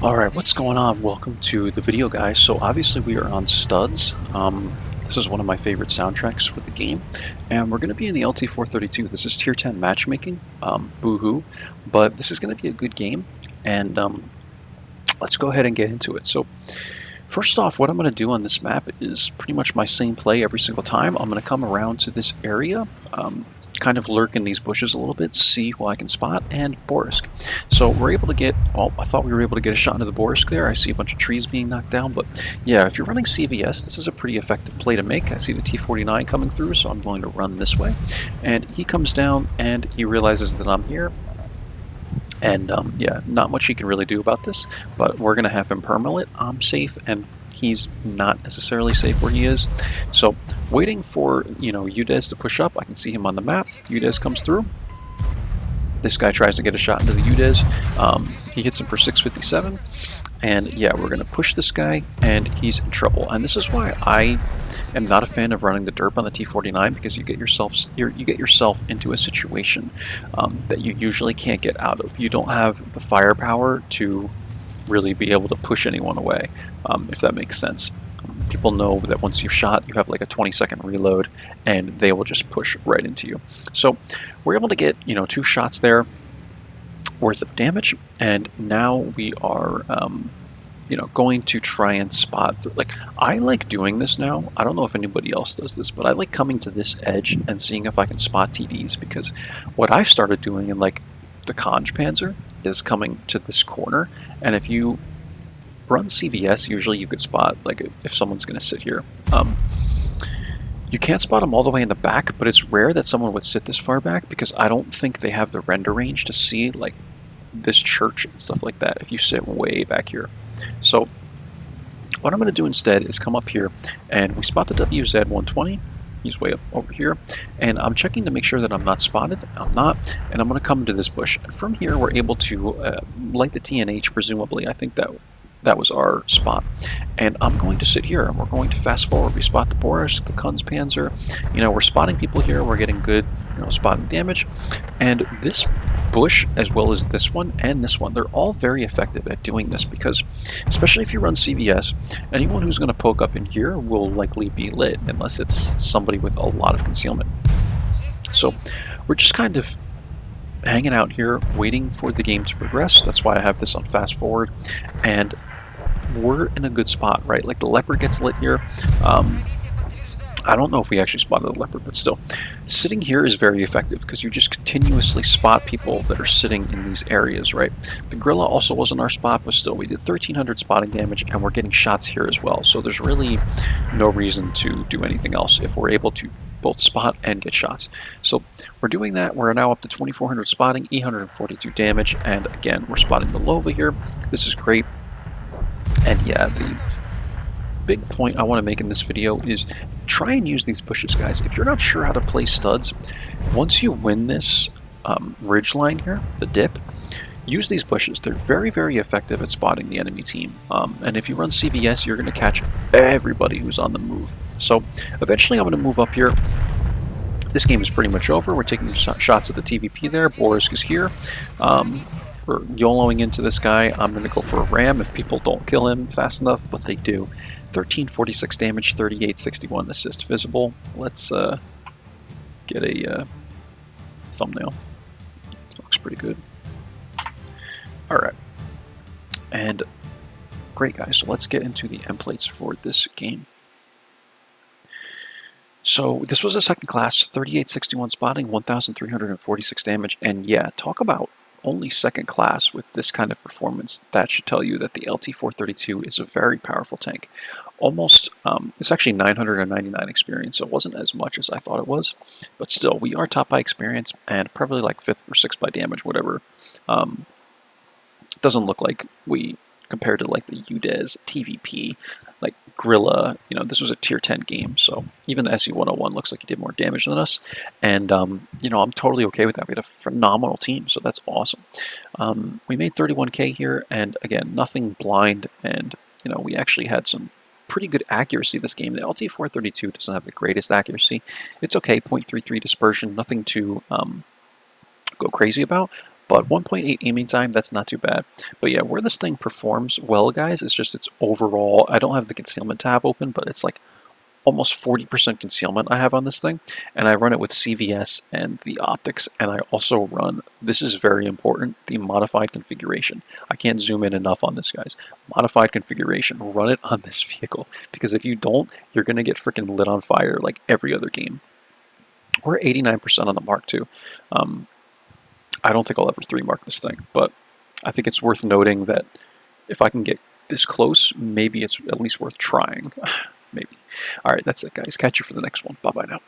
Alright, what's going on? Welcome to the video, guys. So obviously we are on Studz. This is one of my favorite soundtracks for the game, and we're going to be in the LT-432. This is Tier 10 matchmaking, boo-hoo, but this is going to be a good game, and let's go ahead and get into it. So first off, what I'm going to do on this map is pretty much my same play every single time. I'm going to come around to this area, kind of lurk in these bushes a little bit, see who I can spot, and Borisk. So we're able to get, well, I thought we were able to get a shot into the Borisk there. I see a bunch of trees being knocked down, but yeah, if you're running CVS, this is a pretty effective play to make. I see the T-49 coming through, so I'm going to run this way. And he comes down, and he realizes that I'm here. And yeah, not much he can really do about this, but we're going to have him permalit. I'm safe, and he's not necessarily safe where he is. So waiting for, Udez to push up. I can see him on the map. Udez comes through. This guy tries to get a shot into the Udez. He hits him for 657. And yeah, we're going to push this guy, and he's in trouble. And this is why I am not a fan of running the derp on the T-49, because you get yourself into a situation that you usually can't get out of. You don't have the firepower to really be able to push anyone away, if that makes sense. People know that once you've shot, you have like a 20-second reload, and they will just push right into you. So we're able to get, 2 shots there worth of damage, and now we are going to try and spot. Like, I like doing this now. I don't know if anybody else does this, but I like coming to this edge and seeing if I can spot TDs, because what I've started doing in like the Conj Panzer is coming to this corner, and if you run CVS, usually you could spot, like, if someone's going to sit here. You can't spot them all the way in the back, but it's rare that someone would sit this far back, because I don't think they have the render range to see, like, this church and stuff like that if you sit way back here. So what I'm going to do instead is come up here, and we spot the WZ-120. He's way up over here, and I'm checking to make sure that I'm not spotted. I'm not, and I'm going to come into this bush. And from here, we're able to light the TNH, presumably. I think that was our spot. And I'm going to sit here, and we're going to fast forward. We spot the Boris, the Kunz Panzer. We're spotting people here. We're getting good, spotting damage. And this bush, as well as this one and this one, they're all very effective at doing this, because especially if you run CVS, anyone who's going to poke up in here will likely be lit, unless it's somebody with a lot of concealment. So we're just kind of hanging out here, waiting for the game to progress. That's why I have this on fast forward, and we're in a good spot, right? Like, the leopard gets lit here. I don't know if we actually spotted the leopard, but still, sitting here is very effective, because you just continuously spot people that are sitting in these areas, right? The gorilla also wasn't our spot, but still, we did 1,300 spotting damage, and we're getting shots here as well. So there's really no reason to do anything else if we're able to both spot and get shots. So we're doing that. We're now up to 2,400 spotting, 842 damage, and again, we're spotting the Lova here. This is great. And yeah, the big point I want to make in this video is try and use these bushes, guys. If you're not sure how to play Studz, once you win this ridge line here, the dip, use these bushes. They're very, very effective at spotting the enemy team. And if you run CVS, you're going to catch everybody who's on the move. So eventually I'm going to move up here. This game is pretty much over. We're taking shots at the TVP there. Borisk is here. We're YOLOing into this guy. I'm going to go for a ram if people don't kill him fast enough, but they do. 1346 damage, 3861 assist visible. Let's get a thumbnail. Looks pretty good. Alright. And great, guys. So let's get into the templates for this game. So this was a second class, 3861 spotting, 1346 damage, and yeah, talk about only second class with this kind of performance. That should tell you that the LT-432 is a very powerful tank. Almost, it's actually 999 experience, so it wasn't as much as I thought it was, but still, we are top by experience, and probably like 5th or 6th by damage, whatever. Doesn't look like we, compared to like the Udez, TVP, like Gorilla, this was a tier 10 game, so even the SU-101 looks like he did more damage than us, and I'm totally okay with that. We had a phenomenal team, so that's awesome. We made 31k here, and again, nothing blind, and we actually had some pretty good accuracy this game. The LT-432 doesn't have the greatest accuracy. It's okay, 0.33 dispersion, nothing to go crazy about, But 1.8 aiming time, that's not too bad. But yeah, where this thing performs well, guys, is just its overall. I don't have the concealment tab open, but it's like almost 40% concealment I have on this thing, and I run it with CVS and the optics, and I also run, this is very important, the modified configuration. I can't zoom in enough on this, guys. Modified configuration, run it on this vehicle, because if you don't, you're going to get freaking lit on fire like every other game. We're 89% on the Mark II. I don't think I'll ever 3-mark this thing, but I think it's worth noting that if I can get this close, maybe it's at least worth trying. Maybe. All right, that's it, guys. Catch you for the next one. Bye-bye now.